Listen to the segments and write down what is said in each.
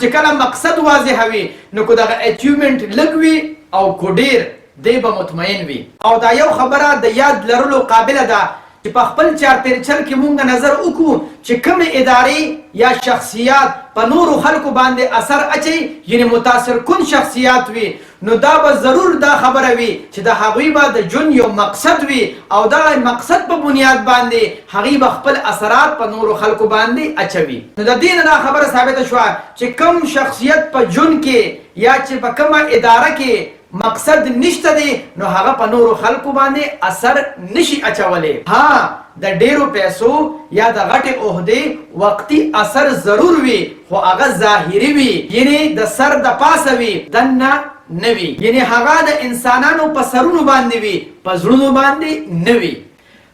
چې کله مقصد واضح وي نو که دغه اچیومنټ لږ وي او کو ډېر دی به مطمئن وي. او دا یو خبره د یاد لرلو قابله ده چې په خپل چارپیرچل کې مونږ نظر وکړو چې کومې ادارې یا شخصیات په نورو خلکو باندې اثر اچي یعنی متاثر کن شخصیات وي نو دا به ضرور دا خبره وي چې د هغوی به د ژوند یو مقصد وي او دا مقصد په بنیاد باندې هغوی به خپل اثرات په نورو خلکو باندې اچوي. نو د دې نه دا خبره ثابته شوه چې کوم شخصیت په ژوند کې یا چې په کومه اداره کې مقصد نشته دی نو هغه په نورو خلکو باندې اثر نشي اچولی. ها د ډیرو پیسو یا د غټې عهدې وقتي اثر ضرور وي خو هغه ظاهري وي یعنی د سر د پاسه وي دننه نه وي یعنی هغه د انسانانو په سرونو باندې وي په زړونو باندې نه وي.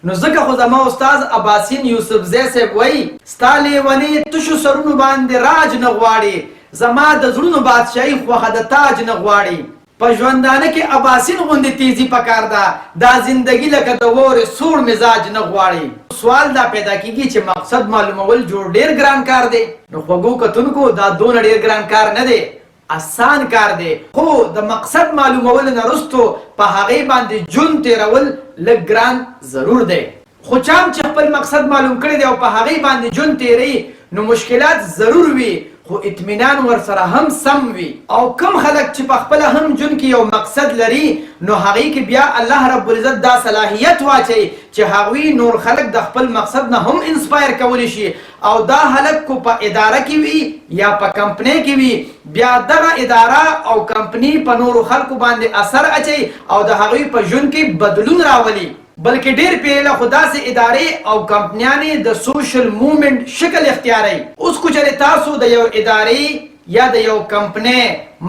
نو ځکه خو زما استاد عباسین یوسفزی صاحب وایي ستا لیونې تشو سرونو باندې راج نه غواړي زما د زړونو بادشاهي خوښه د تاج نه غواړي. په ژوندانه کې عباسین غوندې تیزی پکار ده دا زندگی لکه د وورې سوړ مزاج نه غواړي. سوال دا پیدا کیږي چې مقصد معلومول جوړ ډیر ګران کار دی. نو خوږو کتونکو دا دونه ډیر ګران کار نه دی آسان کار دی خو د مقصد معلومول نه وروستو په هغې باندې ژوند تېرول لږ ګران ضرور دی. خو چا چې خپل مقصد معلوم کړی دی او په هغې باندې ژوند تېروي نو مشکلات ضرور وي خو اطمینان ورسره هم سم وي. او کم خلک چې په خپله هم ژوند کې یو مقصد لري نو هغې کې بیا الله رب العزت دا صلاحیت واچوي چې هغوی نور خلک د خپل مقصد نه هم انسپایر کولی شي او دا هلک کو په اداره کې وي یا په کمپنۍ کې وي بیا دغه اداره او کمپنۍ په نورو خلکو باندې اثر اچوي او د هغوی په ژوند کې بدلون راولي. بلکې ډېر پیله خو داسې ادارې او کمپنیانې د سوشل موومنټ شکل اختیاروي. اوس کو چېرې تاسو د یو ادارې یا د یو کمپنۍ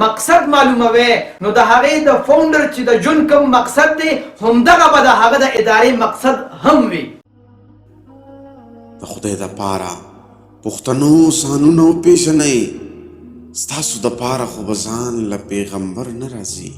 مقصد معلوموي نو د هغې د فاونډر چې د ژوند کوم مقصد دی همدغه به د هغه د ادارې مقصد هم وي. د خدای دپاره پښتنو سانونه وپېژنئ ستاسو دپاره خو به ځان له پیغمبر نه راځي